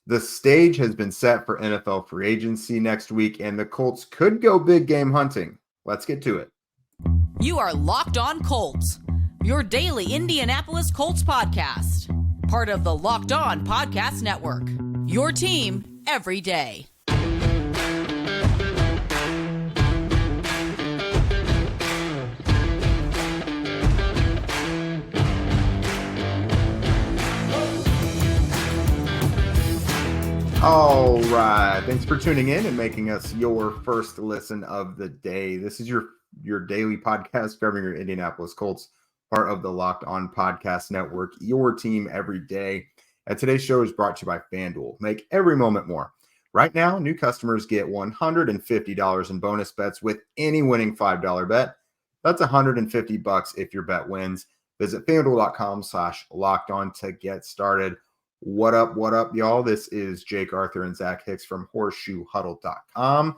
The stage has been set for NFL free agency next week, and the Colts could go big game hunting. Let's get to it. You are Locked On Colts, your daily Indianapolis Colts podcast. Part of the Locked On Podcast Network, your team every day. All right. Thanks for tuning in and making us your first listen of the day. This is your daily podcast covering your Indianapolis Colts, part of the Locked On Podcast Network, your team every day. And today's show is brought to you by FanDuel. Make every moment more. Right now, new customers get $150 in bonus bets with any winning $5 bet. That's $150 if your bet wins. Visit FanDuel.com/lockedon to get started. What up, y'all? This is Jake Arthur and Zach Hicks from horseshoehuddle.com.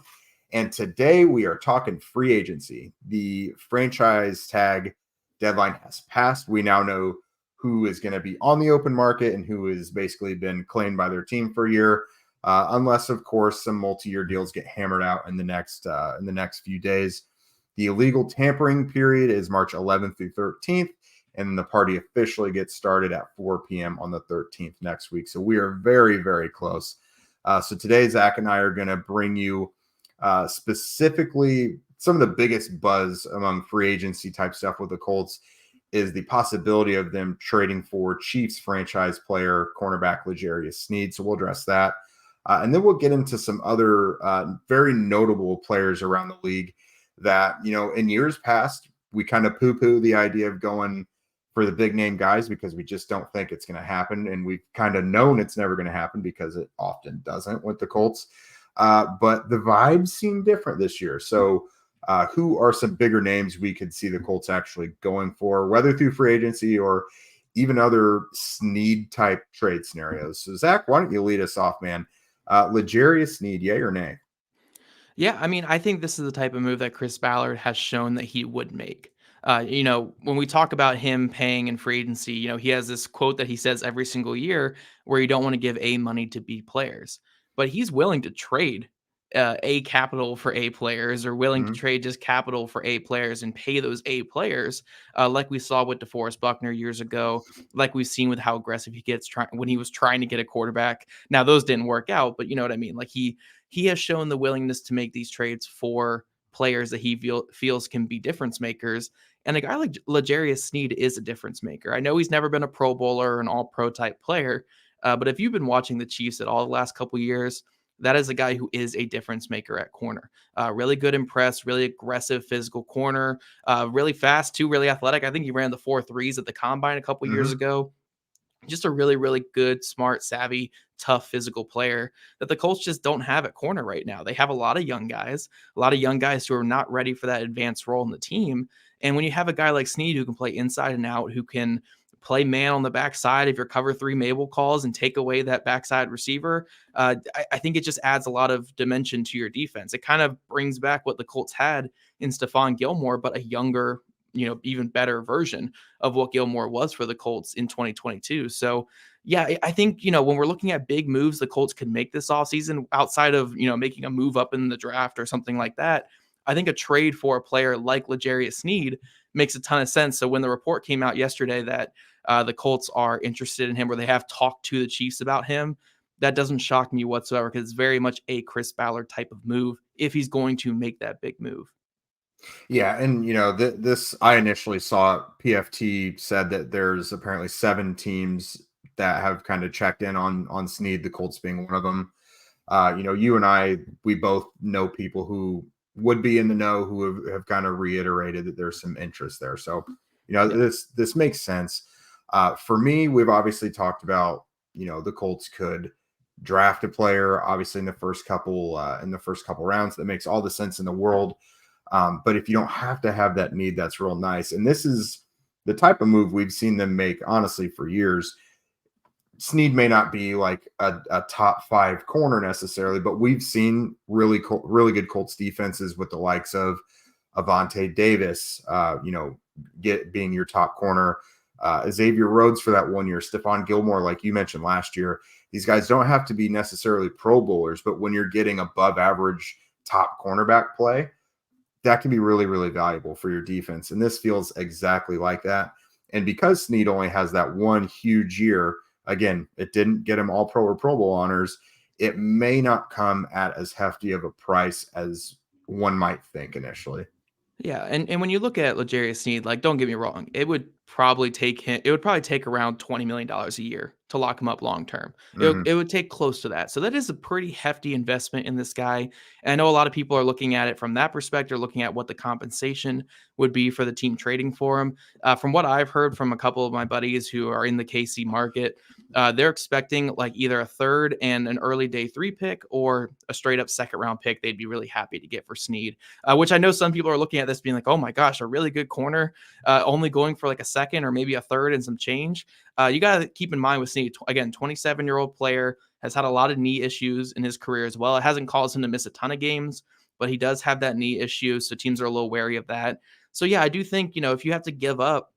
And today we are talking free agency. The franchise tag deadline has passed. We now know who is going to be on the open market and who has basically been claimed by their team for a year, unless, of course, some multi-year deals get hammered out in the next few days. The illegal tampering period is March 11th through 13th. And the party officially gets started at 4 p.m. on the 13th next week. So we are very, very close. So today, Zach and I are going to bring you specifically some of the biggest buzz among free agency type stuff with the Colts is the possibility of them trading for Chiefs franchise player, cornerback L'Jarius Sneed. So we'll address that. And then we'll get into some other very notable players around the league that, in years past, we kind of poo-poo the idea of going for the big name guys because we just don't think it's going to happen. And we've kind of known it's never going to happen because it often doesn't with the Colts. But the vibes seem different this year. So who are some bigger names we could see the Colts actually going for, whether through free agency or even other Sneed type trade scenarios? So Zach, why don't you lead us off, man? L'Jarius Sneed, yay or nay? Yeah, I mean, I think this is the type of move that Chris Ballard has shown that he would make. When we talk about him paying in free agency, he has this quote that he says every single year where you don't want to give A money to B players, but he's willing to trade A capital for A players or willing to trade just capital for A players and pay those A players like we saw with DeForest Buckner years ago, like we've seen with how aggressive he gets when he was trying to get a quarterback. Now, those didn't work out, but you know what I mean? Like he has shown the willingness to make these trades for players that he feels can be difference makers. And a guy like L'Jarius Sneed is a difference maker. I know he's never been a Pro Bowler or an all-pro type player, but if you've been watching the Chiefs at all the last couple of years, that is a guy who is a difference maker at corner. Really good in press, really aggressive physical corner, really fast too, really athletic. I think he ran the 4.3s at the combine a couple years ago. Just a really, really good, smart, savvy, tough physical player that the Colts just don't have at corner right now. They have a lot of young guys who are not ready for that advanced role in the team. And when you have a guy like Sneed who can play inside and out, who can play man on the backside if your cover 3 Mabel calls and take away that backside receiver, I think it just adds a lot of dimension to your defense. It kind of brings back what the Colts had in Stephon Gilmore, but a younger, even better version of what Gilmore was for the Colts in 2022. So yeah, I think, when we're looking at big moves the Colts could make this offseason outside of, making a move up in the draft or something like that, I think a trade for a player like L'Jarius Sneed makes a ton of sense. So when the report came out yesterday that the Colts are interested in him, or they have talked to the Chiefs about him, that doesn't shock me whatsoever because it's very much a Chris Ballard type of move if he's going to make that big move. Yeah, and this I initially saw PFT said that there's apparently 7 teams that have kind of checked in on Sneed, the Colts being one of them. You and I, we both know people who would be in the know who have kind of reiterated that there's some interest there. So, this makes sense. For me, we've obviously talked about, the Colts could draft a player, obviously in the first couple rounds. That makes all the sense in the world. But if you don't have to have that need, that's real nice. And this is the type of move we've seen them make, honestly, for years. Sneed may not be like a top 5 corner necessarily, but we've seen really good Colts defenses with the likes of Avonte Davis, being your top corner, Xavier Rhodes for that 1 year, Stephon Gilmore, like you mentioned last year. these guys don't have to be necessarily Pro Bowlers, but when you're getting above average top cornerback play, that can be really, really valuable for your defense. And this feels exactly like that. And because Sneed only has that one huge year, again, it didn't get him all pro or Pro Bowl honors. It may not come at as hefty of a price as one might think initially. Yeah, and when you look at L'Jarius Sneed, like, don't get me wrong, it would probably take around $20 million a year to lock him up long term. It would take close to that. So that is a pretty hefty investment in this guy. And I know a lot of people are looking at it from that perspective, looking at what the compensation would be for the team trading for him. From what I've heard from a couple of my buddies who are in the KC market, they're expecting like either a third and an early day 3 pick or a straight up second round pick. They'd be really happy to get for Sneed, which I know some people are looking at this being like, oh my gosh, a really good corner, only going for like a second or maybe a third and some change. You got to keep in mind with Sneed, again, 27-year-old player, has had a lot of knee issues in his career as well. It hasn't caused him to miss a ton of games, but he does have that knee issue. So teams are a little wary of that. So yeah, I do think, if you have to give up,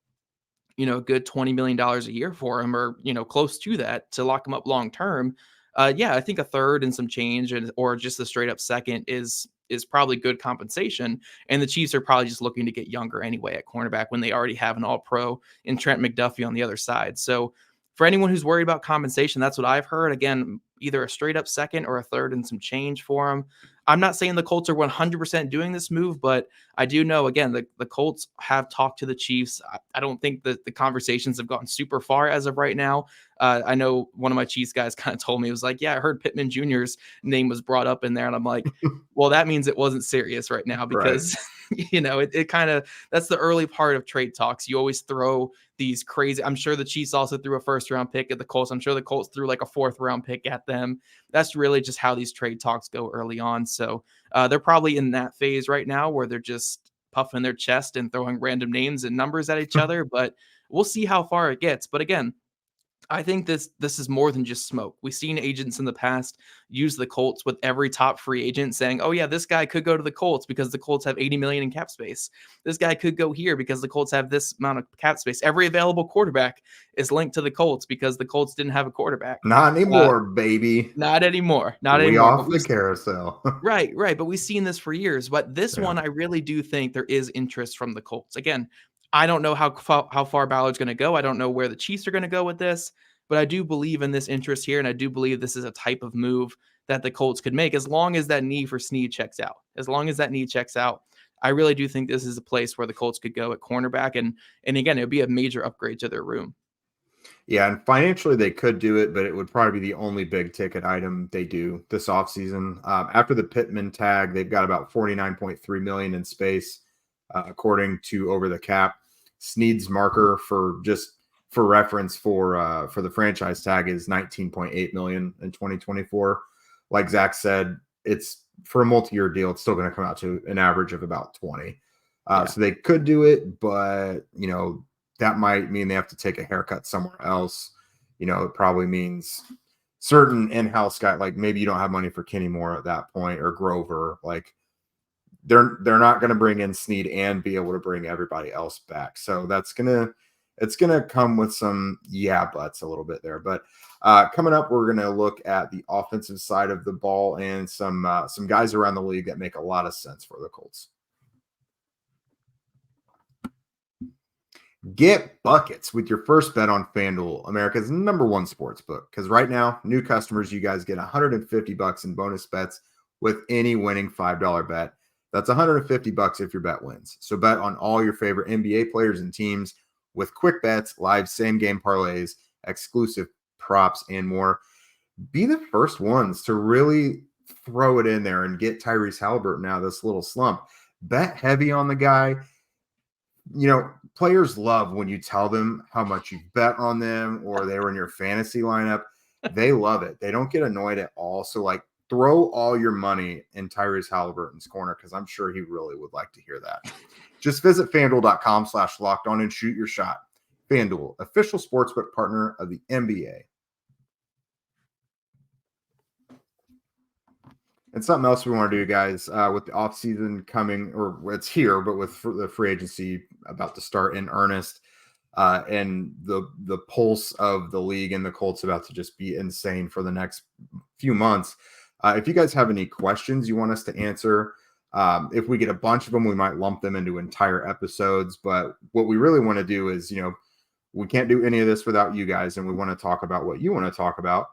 a good $20 million a year for him or, close to that to lock him up long term. Yeah, I think a third and some change or just a straight up second is probably good compensation. And the Chiefs are probably just looking to get younger anyway at cornerback when they already have an all pro in Trent McDuffie on the other side. So for anyone who's worried about compensation, that's what I've heard. Again, either a straight up second or a third and some change for him. I'm not saying the Colts are 100% doing this move, but I do know, again, the Colts have talked to the Chiefs. I don't think that the conversations have gone super far as of right now. I know one of my Chiefs guys kind of told me, it was like, yeah, I heard Pittman Jr.'s name was brought up in there. And I'm like, well, that means it wasn't serious right now because, it kind of, that's the early part of trade talks. You always throw these crazy, I'm sure the Chiefs also threw a first round pick at the Colts. I'm sure the Colts threw like a fourth round pick at them. That's really just how these trade talks go early on. So they're probably in that phase right now where they're just puffing their chest and throwing random names and numbers at each other, but we'll see how far it gets. But again, I think this is more than just smoke. We've seen agents in the past use the Colts with every top free agent saying, oh yeah, this guy could go to the Colts because the Colts have 80 million in cap space. This guy could go here because the Colts have this amount of cap space. Every available quarterback is linked to the Colts because the Colts didn't have a quarterback. Not anymore, baby. Not anymore. Not we anymore. Off the carousel. Right. But we've seen this for years. But this one, I really do think there is interest from the Colts. Again, I don't know how far Ballard's going to go. I don't know where the Chiefs are going to go with this, but I do believe in this interest here, and I do believe this is a type of move that the Colts could make as long as that need for Sneed checks out. As long as that need checks out, I really do think this is a place where the Colts could go at cornerback, and again, it would be a major upgrade to their room. Yeah, and financially they could do it, but it would probably be the only big ticket item they do this offseason. After the Pittman tag, they've got about $49.3 million in space, according to Over the Cap. Sneed's marker for reference for the franchise tag is $19.8 million in 2024. Like Zach said, it's for a multi-year deal. It's still going to come out to an average of about 20. So they could do it, but that might mean they have to take a haircut somewhere else. It probably means certain in-house guy, like maybe you don't have money for Kenny Moore at that point or Grover. Like they're not going to bring in Sneed and be able to bring everybody else back. So it's going to come with some buts a little bit there. But coming up, we're going to look at the offensive side of the ball and some guys around the league that make a lot of sense for the Colts. Get buckets with your first bet on FanDuel, America's #1 sports book. Because right now, new customers, you guys get $150 in bonus bets with any winning $5 bet. That's $150 if your bet wins. So bet on all your favorite NBA players and teams with quick bets, live same-game parlays, exclusive props, and more. Be the first ones to really throw it in there and get Tyrese Halliburton out of this little slump. Bet heavy on the guy. Players love when you tell them how much you bet on them or they were in your fantasy lineup. They love it. They don't get annoyed at all. So, throw all your money in Tyrese Halliburton's corner because I'm sure he really would like to hear that. Just visit FanDuel.com/lockedon and shoot your shot. FanDuel, official sportsbook partner of the NBA. And something else we want to do, guys, with the offseason coming, or it's here, but with the free agency about to start in earnest, and the pulse of the league and the Colts about to just be insane for the next few months. If you guys have any questions you want us to answer, if we get a bunch of them, we might lump them into entire episodes. But what we really want to do is, we can't do any of this without you guys, and we want to talk about what you want to talk about.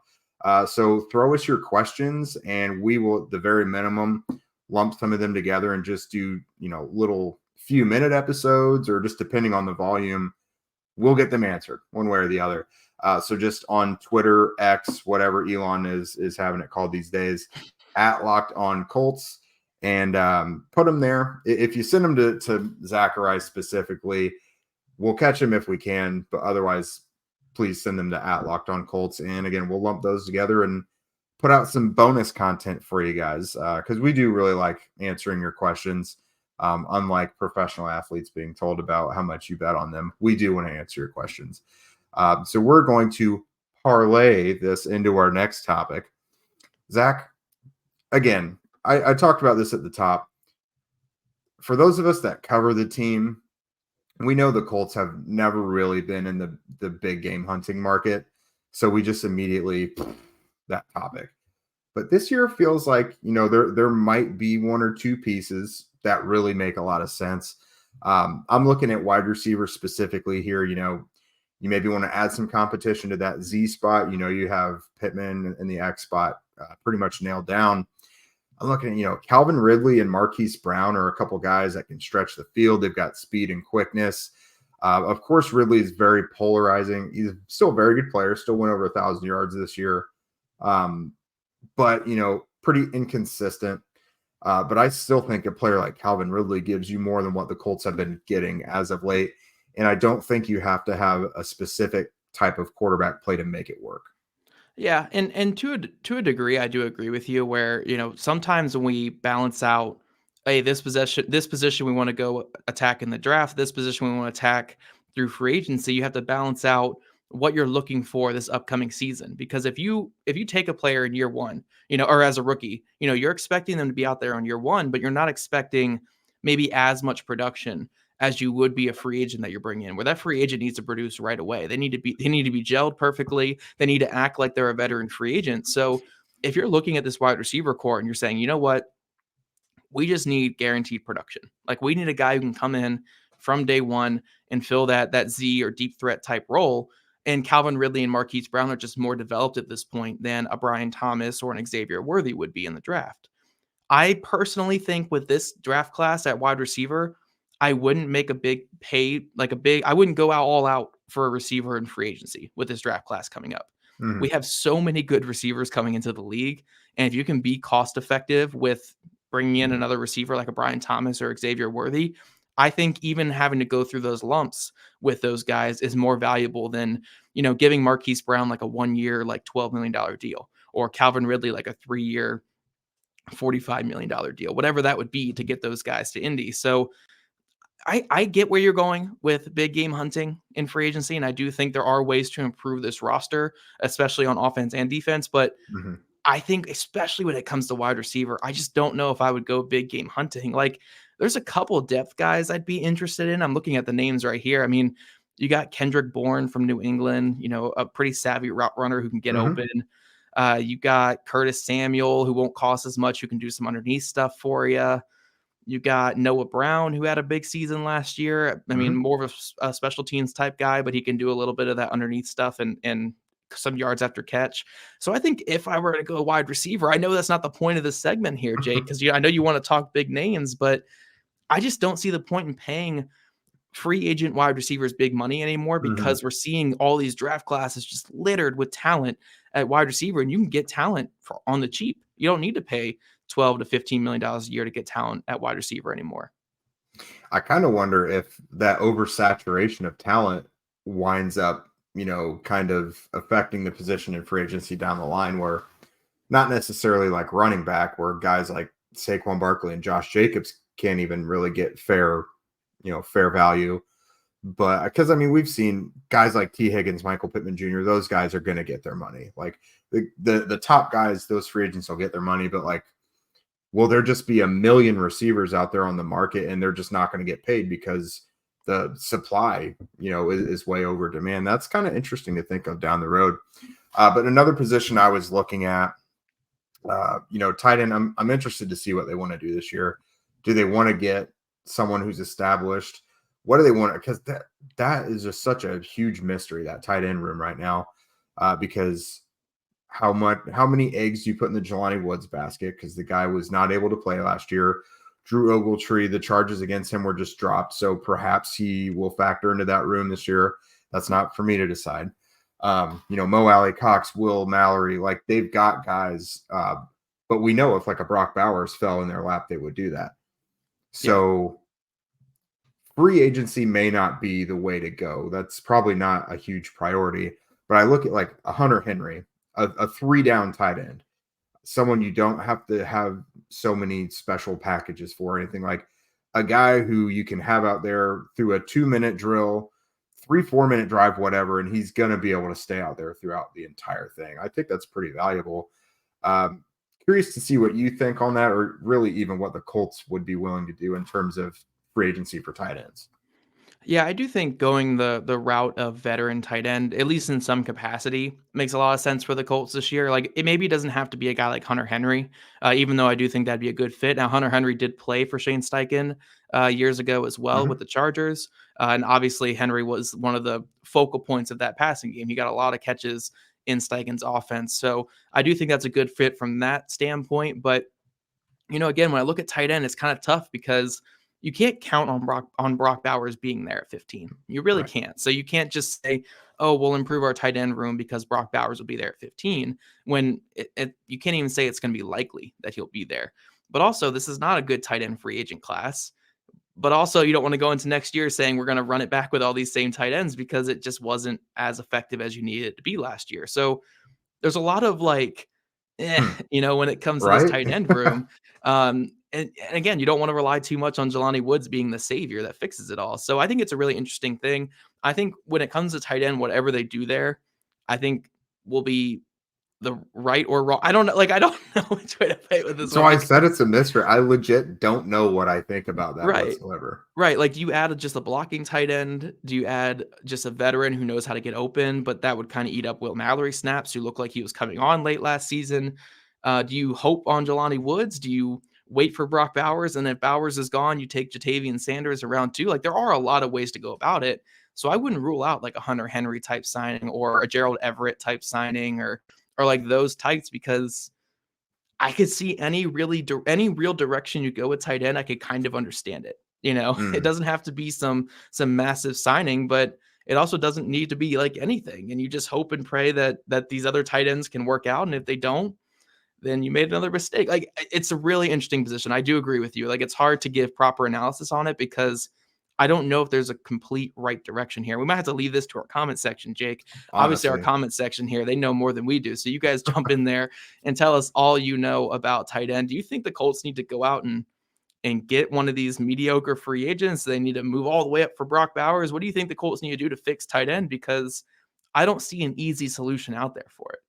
So throw us your questions, and we will, at the very minimum, lump some of them together and just do, little few minute episodes, or just depending on the volume, we'll get them answered one way or the other. So just on Twitter, X, whatever Elon is having it called these days, at Locked On Colts, and put them there. If you send them to Zachary specifically, we'll catch them if we can, but otherwise, please send them to at Locked On Colts. And again, we'll lump those together and put out some bonus content for you guys, because we do really like answering your questions. Unlike professional athletes being told about how much you bet on them, we do want to answer your questions. So we're going to parlay this into our next topic. Zach, again, I talked about this at the top. For those of us that cover the team, we know the Colts have never really been in the big game hunting market. So we just immediately that topic. But this year feels like, there might be one or two pieces that really make a lot of sense. I'm looking at wide receiver specifically here. You maybe want to add some competition to that Z spot. You have Pittman in the X spot pretty much nailed down. I'm looking at, Calvin Ridley and Marquise Brown are a couple guys that can stretch the field. They've got speed and quickness. Of course, Ridley is very polarizing. He's still a very good player, still went over 1,000 yards this year. But, pretty inconsistent. But I still think a player like Calvin Ridley gives you more than what the Colts have been getting as of late. And I don't think you have to have a specific type of quarterback play to make it work. Yeah, and to a degree, I do agree with you. Where sometimes when we balance out, hey, this position we want to go attack in the draft, this position we want to attack through free agency, you have to balance out what you're looking for this upcoming season. Because if you take a player in year one, or as a rookie, you're expecting them to be out there on year one, but you're not expecting maybe as much production as you would be a free agent that you're bringing in, where that free agent needs to produce right away. They need to be gelled perfectly. They need to act like they're a veteran free agent. So if you're looking at this wide receiver core and you're saying, you know what, we just need guaranteed production. Like, we need a guy who can come in from day one and fill that Z or deep threat type role. And Calvin Ridley and Marquise Brown are just more developed at this point than a Brian Thomas or an Xavier Worthy would be in the draft. I personally think with this draft class at wide receiver, I wouldn't make a big I wouldn't go all out for a receiver in free agency with this draft class coming up. Mm-hmm. We have so many good receivers coming into the league. And if you can be cost effective with bringing in another receiver like a Brian Thomas or Xavier Worthy, I think even having to go through those lumps with those guys is more valuable than, giving Marquise Brown like a 1 year, like $12 million deal, or Calvin Ridley like a 3 year, $45 million deal, whatever that would be to get those guys to Indy. So I get where you're going with big game hunting in free agency, and I do think there are ways to improve this roster, especially on offense and defense. But Mm-hmm. I think especially when it comes to wide receiver, I just don't know if I would go big game hunting. Like, there's a couple of depth guys I'd be interested in. I'm looking at the names right here. I mean, you got Kendrick Bourne from New England, a pretty savvy route runner who can get Mm-hmm. open. You got Curtis Samuel, who won't cost as much, who can do some underneath stuff for you. You got Noah Brown, who had a big season last year. I mean, more of a special teams type guy, but he can do a little bit of that underneath stuff and some yards after catch. So I think if I were to go wide receiver, I know that's not the point of this segment here, Jake, because I know you want to talk big names, but I just don't see the point in paying free agent wide receivers big money anymore, because we're seeing all these draft classes just littered with talent at wide receiver, and you can get talent on the cheap. You don't need to pay $12 to $15 million a year to get talent at wide receiver anymore. I kind of wonder if that oversaturation of talent winds up, kind of affecting the position in free agency down the line, where not necessarily like running back, where guys like Saquon Barkley and Josh Jacobs can't even really get fair value. But because, we've seen guys like T. Higgins, Michael Pittman Jr., those guys are going to get their money. Like the top guys, those free agents will get their money, but like, will there just be a million receivers out there on the market and they're just not going to get paid because the supply, is way over demand. That's kind of interesting to think of down the road. But another position I was looking at, tight end, I'm interested to see what they want to do this year. Do they want to get someone who's established? What do they want? Because that is just such a huge mystery, that tight end room right now, because how many eggs do you put in the Jelani Woods basket? Because the guy was not able to play last year. Drew Ogletree, the charges against him were just dropped, so perhaps he will factor into that room this year. That's not for me to decide. Mo Alley Cox, Will Mallory, like they've got guys, but we know if like a Brock Bowers fell in their lap, they would do that. So free agency may not be the way to go. That's probably not a huge priority. But I look at like a Hunter Henry, a 3-down tight end, someone you don't have to have so many special packages for, anything, like a guy who you can have out there through a 2-minute drill, 3-4 minute drive, whatever, and he's going to be able to stay out there throughout the entire thing. I think that's pretty valuable. Curious to see what you think on that, or really even what the Colts would be willing to do in terms of free agency for tight ends. Yeah, I do think going the route of veteran tight end, at least in some capacity, makes a lot of sense for the Colts this year. Like, it maybe doesn't have to be a guy like Hunter Henry, even though I do think that'd be a good fit. Now, Hunter Henry did play for Shane Steichen years ago as well with the Chargers. And obviously, Henry was one of the focal points of that passing game. He got a lot of catches in Steichen's offense. So I do think that's a good fit from that standpoint. But, again, when I look at tight end, it's kind of tough because you can't count on Brock Bowers being there at 15. You really can't. So you can't just say, oh, we'll improve our tight end room because Brock Bowers will be there at 15, when you can't even say it's going to be likely that he'll be there. But also, this is not a good tight end free agent class. But also, you don't want to go into next year saying we're going to run it back with all these same tight ends, because it just wasn't as effective as you needed it to be last year. So there's a lot of when it comes to this tight end room. And again, you don't want to rely too much on Jelani Woods being the savior that fixes it all. So I think it's a really interesting thing. I think when it comes to tight end, whatever they do there, I think will be the right or wrong. I don't know. I don't know which way to play with this. So I said it's a mystery. I legit don't know what I think about that whatsoever. Right. Like, do you add just a blocking tight end? Do you add just a veteran who knows how to get open? But that would kind of eat up Will Mallory snaps, who looked like he was coming on late last season. Do you hope on Jelani Woods? Do you wait for Brock Bowers? And if Bowers is gone, you take Jatavian Sanders around 2. Like, there are a lot of ways to go about it. So I wouldn't rule out like a Hunter Henry type signing or a Gerald Everett type signing or like those types, because I could see any real direction you go with tight end. I could kind of understand it. It doesn't have to be some massive signing, but it also doesn't need to be like anything. And you just hope and pray that these other tight ends can work out. And if they don't, then you made another mistake. Like, it's a really interesting position. I do agree with you. Like, it's hard to give proper analysis on it because I don't know if there's a complete right direction here. We might have to leave this to our comment section, Jake. Honestly. Obviously, our comment section here, they know more than we do. So you guys jump in there and tell us all you know about tight end. Do you think the Colts need to go out and get one of these mediocre free agents? They need to move all the way up for Brock Bowers? What do you think the Colts need to do to fix tight end? Because I don't see an easy solution out there for it.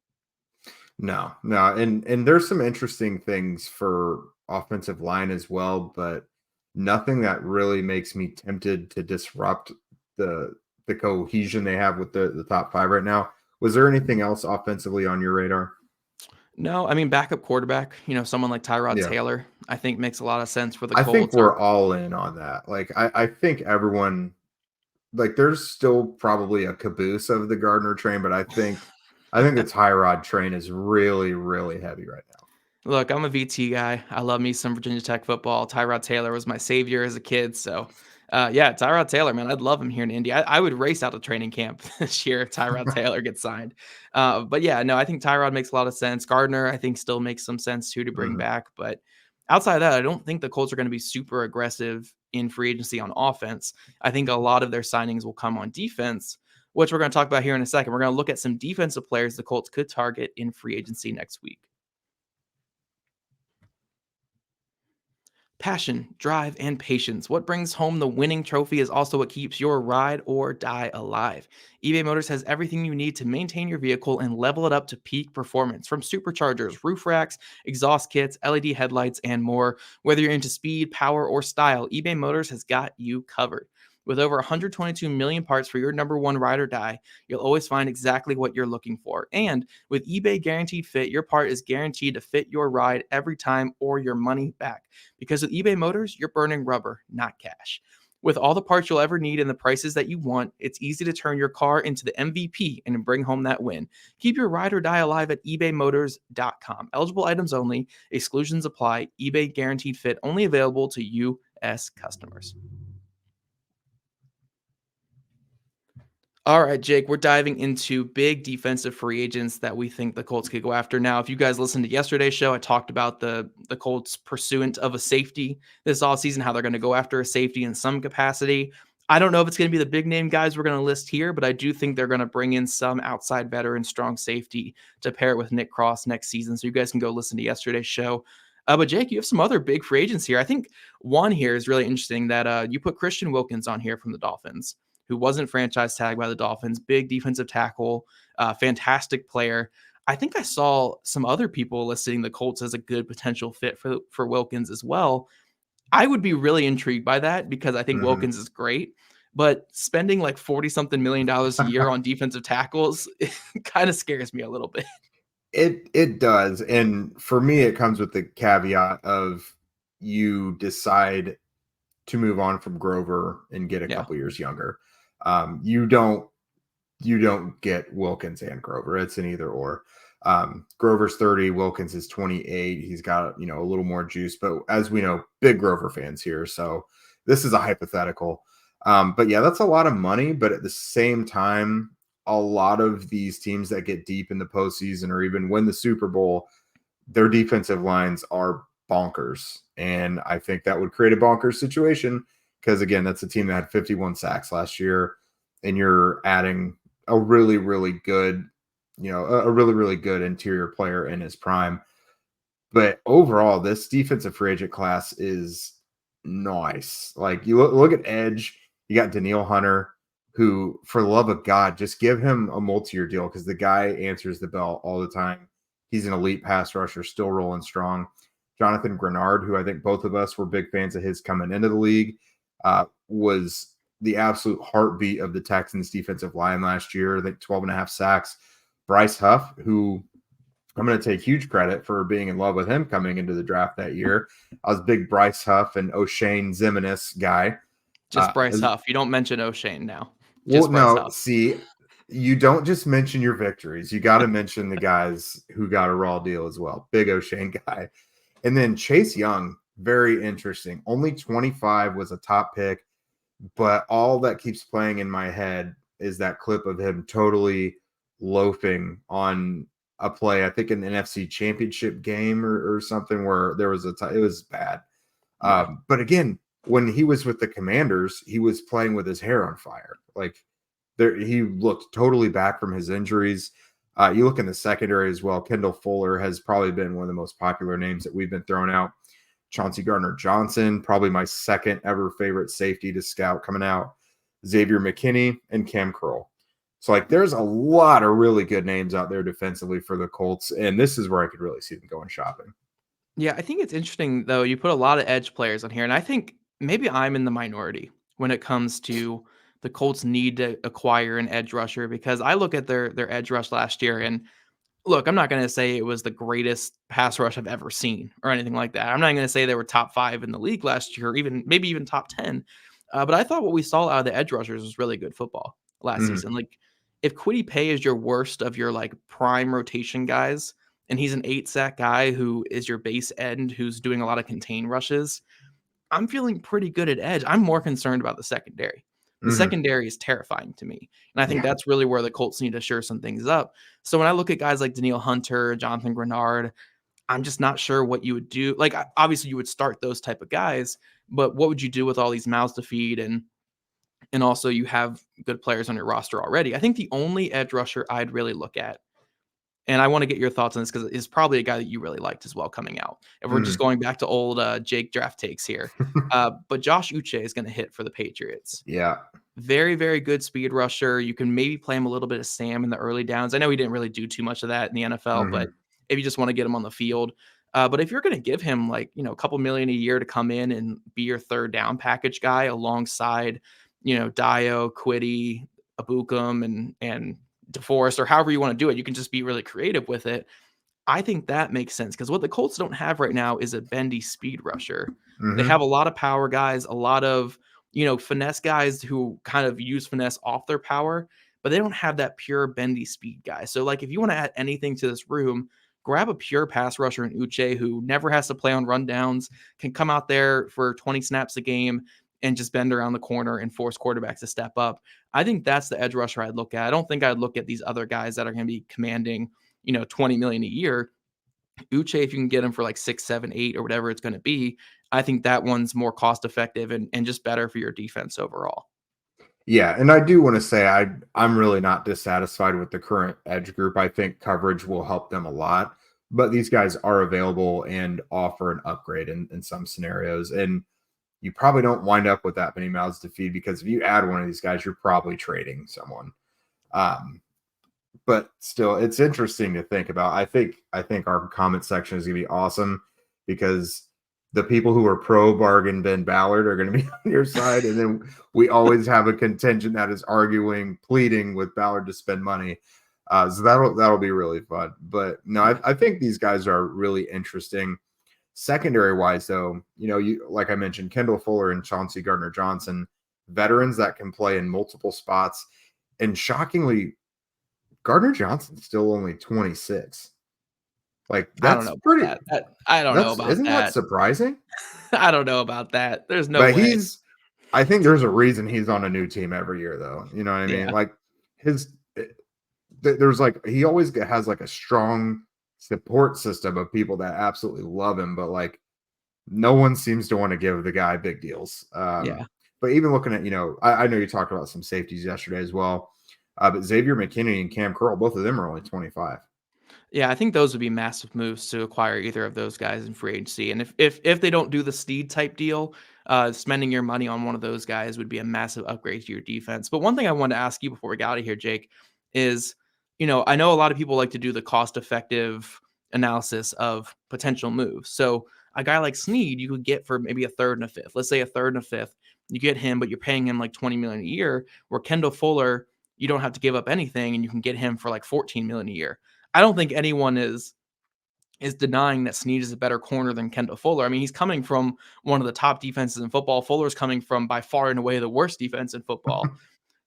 No. And there's some interesting things for offensive line as well, but nothing that really makes me tempted to disrupt the cohesion they have with the top 5 right now. Was there anything else offensively on your radar? No, I mean, backup quarterback, someone like Tyrod Taylor, I think makes a lot of sense for the Colts. I think we're all in on that. Like, I think everyone, like, there's still probably a caboose of the Gardner train, but I think the Tyrod train is really, really heavy right now. Look, I'm a VT guy. I love me some Virginia Tech football. Tyrod Taylor was my savior as a kid. So, Tyrod Taylor, man, I'd love him here in Indy. I would race out of training camp this year if Tyrod Taylor gets signed. I think Tyrod makes a lot of sense. Gardner, I think, still makes some sense too to bring back. But outside of that, I don't think the Colts are going to be super aggressive in free agency on offense. I think a lot of their signings will come on defense, which we're going to talk about here in a second. We're going to look at some defensive players the Colts could target in free agency next week. Passion, drive, and patience. What brings home the winning trophy is also what keeps your ride or die alive. eBay Motors has everything you need to maintain your vehicle and level it up to peak performance, from superchargers, roof racks, exhaust kits, LED headlights, and more. Whether you're into speed, power, or style, eBay Motors has got you covered. With over 122 million parts for your number one ride or die, you'll always find exactly what you're looking for. And with eBay Guaranteed Fit, your part is guaranteed to fit your ride every time or your money back. Because with eBay Motors, you're burning rubber, not cash. With all the parts you'll ever need and the prices that you want, it's easy to turn your car into the MVP and bring home that win. Keep your ride or die alive at ebaymotors.com. Eligible items only. Exclusions apply. eBay Guaranteed Fit only available to U.S. customers. All right, Jake, we're diving into big defensive free agents that we think the Colts could go after. Now, if you guys listened to yesterday's show, I talked about the Colts pursuant of a safety this offseason, how they're going to go after a safety in some capacity. I don't know if it's going to be the big name guys we're going to list here, but I do think they're going to bring in some outside veteran strong safety to pair it with Nick Cross next season. So you guys can go listen to yesterday's show. But Jake, you have some other big free agents here. I think one here is really interesting that you put Christian Wilkins on here from the Dolphins, who wasn't franchise tagged by the Dolphins, big defensive tackle, fantastic player. I think I saw some other people listing the Colts as a good potential fit for Wilkins as well. I would be really intrigued by that because I think Wilkins is great, but spending like 40 something million dollars a year on defensive tackles kind of scares me a little bit. It does. And for me, it comes with the caveat of you decide to move on from Grover and get a couple years younger. You don't get Wilkins and Grover. It's an either or. Grover's 30, Wilkins is 28. He's got, a little more juice, but as we know, big Grover fans here. So this is a hypothetical. But yeah, that's a lot of money. But at the same time, a lot of these teams that get deep in the postseason or even win the Super Bowl, their defensive lines are bonkers. And I think that would create a bonkers situation because, again, that's a team that had 51 sacks last year, and you're adding a really, really good, a really, really good interior player in his prime. But overall, this defensive free agent class is nice. Like, you look at edge, you got Danielle Hunter, who, for the love of God, just give him a multi-year deal because the guy answers the bell all the time. He's an elite pass rusher, still rolling strong. Jonathan Grenard, who I think both of us were big fans of his coming into the league, was the absolute heartbeat of the Texans defensive line last year. I think 12 and a half sacks. Bryce Huff, who I'm going to take huge credit for being in love with him coming into the draft that year. I was a big Bryce Huff and O'Shane Ximines guy. Just Bryce Huff. You don't mention O'Shane now. Just Bryce Huff. See, you don't just mention your victories. You got to mention the guys who got a raw deal as well. Big O'Shane guy. And then Chase Young, very interesting. Only 25, was a top pick, but all that keeps playing in my head is that clip of him totally loafing on a play, I think in the NFC Championship game or something, where there was it was bad. But again, when he was with the Commanders, he was playing with his hair on fire. Like, he looked totally back from his injuries. You look in the secondary as well. Kendall Fuller has probably been one of the most popular names that we've been throwing out. Chauncey Gardner-Johnson, probably my second ever favorite safety to scout coming out. Xavier McKinney and Cam Curl. So, like, there's a lot of really good names out there defensively for the Colts, and this is where I could really see them going shopping. Yeah, I think it's interesting, though. You put a lot of edge players on here, and I think maybe I'm in the minority when it comes to the Colts need to acquire an edge rusher, because I look at their edge rush last year, and look, I'm not going to say it was the greatest pass rush I've ever seen or anything like that. I'm not going to say they were top 5 in the league last year, or maybe even top 10. But I thought what we saw out of the edge rushers was really good football last season. Like, if Kwity Paye is your worst of your like prime rotation guys, and he's an 8-sack guy who is your base end who's doing a lot of contain rushes, I'm feeling pretty good at edge. I'm more concerned about the secondary. The secondary is terrifying to me. And I think that's really where the Colts need to shore some things up. So when I look at guys like Danielle Hunter, Jonathan Grenard, I'm just not sure what you would do. Like, obviously you would start those type of guys, but what would you do with all these mouths to feed? And also you have good players on your roster already. I think the only edge rusher I'd really look at, and I want to get your thoughts on this because it's probably a guy that you really liked as well coming out. If we're just going back to old Jake draft takes here. But Josh Uche is going to hit for the Patriots. Yeah. Very, very good speed rusher. You can maybe play him a little bit of Sam in the early downs. I know he didn't really do too much of that in the NFL, but if you just want to get him on the field. But if you're going to give him like, a couple million a year to come in and be your third down package guy alongside, Dio, Quiddy, Abukum, and DeForest, or however you want to do it. You can just be really creative with it. I think that makes sense because what the Colts don't have right now is a bendy speed rusher. They Mm-hmm. have a lot of power guys, a lot of, finesse guys who kind of use finesse off their power, but they don't have that pure bendy speed guy. So, like, if you want to add anything to this room, grab a pure pass rusher in Uche who never has to play on rundowns, can come out there for 20 snaps a game and just bend around the corner and force quarterbacks to step up. I think that's the edge rusher I'd look at. I don't think I'd look at these other guys that are going to be commanding 20 million a year. Uche, if you can get him for like 6, 7, 8 or whatever it's going to be, I think that one's more cost effective and just better for your defense overall. Yeah, and I do want to say I'm really not dissatisfied with the current edge group. I think coverage will help them a lot, but these guys are available and offer an upgrade in some scenarios. And you probably don't wind up with that many mouths to feed because if you add one of these guys, you're probably trading someone. But still, it's interesting to think about. I think our comment section is going to be awesome because the people who are pro bargain Ben Ballard are going to be on your side, and then we always have a contingent that is pleading with Ballard to spend money. So that'll be really fun. But no, I think these guys are really interesting. Secondary wise, though, you like I mentioned, Kendall Fuller and Chauncey Gardner-Johnson, veterans that can play in multiple spots, and shockingly, Gardner-Johnson's still only 26. Like, that's pretty. I don't know about isn't that. that surprising? I don't know about that. There's no But way. I think there's a reason he's on a new team every year, though. You know what I mean? Yeah. Like there's like, he always has like a strong support system of people that absolutely love him, but like no one seems to want to give the guy big deals. Yeah. But even looking at, I know you talked about some safeties yesterday as well. But Xavier McKinney and Cam Curl, both of them are only 25. Yeah, I think those would be massive moves to acquire either of those guys in free agency. And if they don't do the Sneed type deal, spending your money on one of those guys would be a massive upgrade to your defense. But one thing I wanted to ask you before we got out of here, Jake, is, I know a lot of people like to do the cost effective analysis of potential moves. So a guy like Sneed, you could get for maybe a third and a fifth. Let's say a third and a fifth. You get him, but you're paying him like 20 million a year, where Kendall Fuller, you don't have to give up anything and you can get him for like 14 million a year. I don't think anyone is denying that Sneed is a better corner than Kendall Fuller. I mean, he's coming from one of the top defenses in football. Fuller's coming from by far and away the worst defense in football.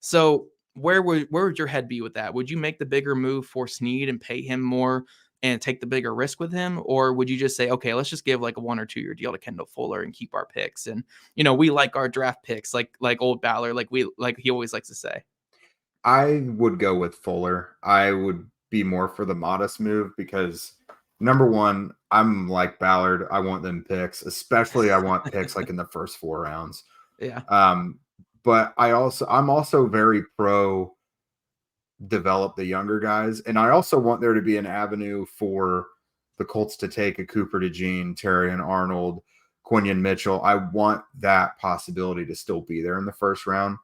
So where would your head be with that? Would you make the bigger move for Sneed and pay him more and take the bigger risk with him? Or would you just say, okay, let's just give like a 1 or 2 year deal to Kendall Fuller and keep our picks? And, we like our draft picks, like old Ballard, like he always likes to say. I would go with Fuller. I would be more for the modest move because number one, I'm like Ballard. I want them picks, especially I want picks like in the first 4 rounds. Yeah. But I'm also very pro develop the younger guys. And I also want there to be an avenue for the Colts to take a Cooper DeJean, Terry and Arnold, Quinion Mitchell. I want that possibility to still be there in the first round.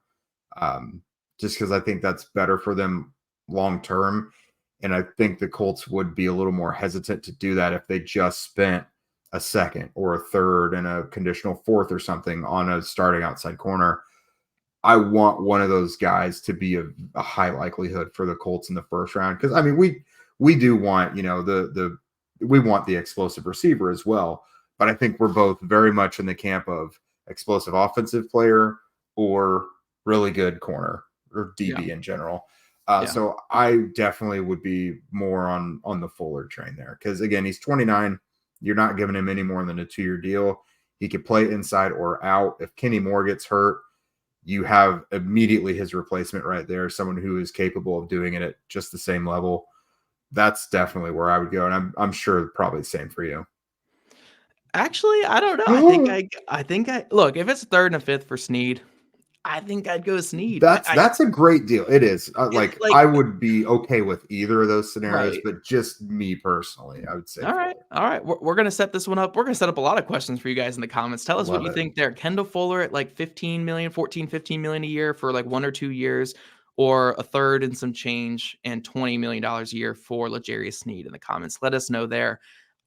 Just because I think that's better for them long term. And I think the Colts would be a little more hesitant to do that if they just spent a second or a third and a conditional fourth or something on a starting outside corner. I want one of those guys to be a high likelihood for the Colts in the first round. Because I mean, we do want, we want the explosive receiver as well. But I think we're both very much in the camp of explosive offensive player or really good corner or DB in general. So I definitely would be more on the Fuller train there. Because again, he's 29. You're not giving him any more than a 2-year deal. He could play inside or out. If Kenny Moore gets hurt, you have immediately his replacement right there, someone who is capable of doing it at just the same level. That's definitely where I would go. And I'm sure probably the same for you. Actually, I don't know. I think look, if it's third and a fifth for Sneed, I think I'd go Sneed. That's a great deal. It is. I would be okay with either of those scenarios, but just me personally, I would say. All right. We're going to set this one up. We're going to set up a lot of questions for you guys in the comments. Tell us what you think there. Kendall Fuller at like 15 million a year for like 1 or 2 years, or a third and some change and $20 million a year for L'Jarius Sneed in the comments. Let us know there.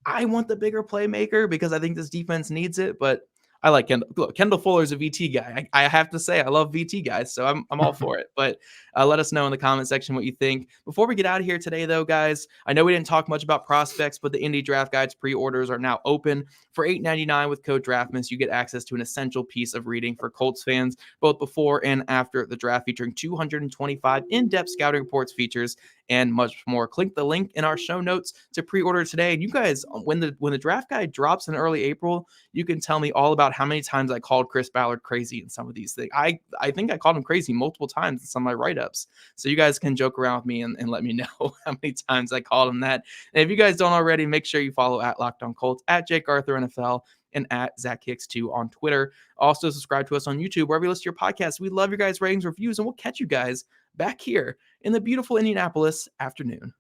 I want the bigger playmaker because I think this defense needs it, but I like Kendall. Look, Kendall Fuller's a VT guy. I have to say, I love VT guys, so I'm all for it. But let us know in the comment section what you think. Before we get out of here today, though, guys, I know we didn't talk much about prospects, but the Indy Draft Guides pre-orders are now open. For $8.99 with code DraftMans, you get access to an essential piece of reading for Colts fans, both before and after the draft, featuring 225 in-depth scouting reports, features, and much more. Click the link in our show notes to pre-order today. And you guys, when the draft guide drops in early April, you can tell me all about how many times I called Chris Ballard crazy in some of these things. I think I called him crazy multiple times in some of my write-ups. So you guys can joke around with me and let me know how many times I called him that. And if you guys don't already, make sure you follow at Locked On Colts, at Jake Arthur NFL, and at ZachHicks2 on Twitter. Also subscribe to us on YouTube, wherever you listen to your podcasts. We love your guys' ratings, reviews, and we'll catch you guys back here in the beautiful Indianapolis afternoon.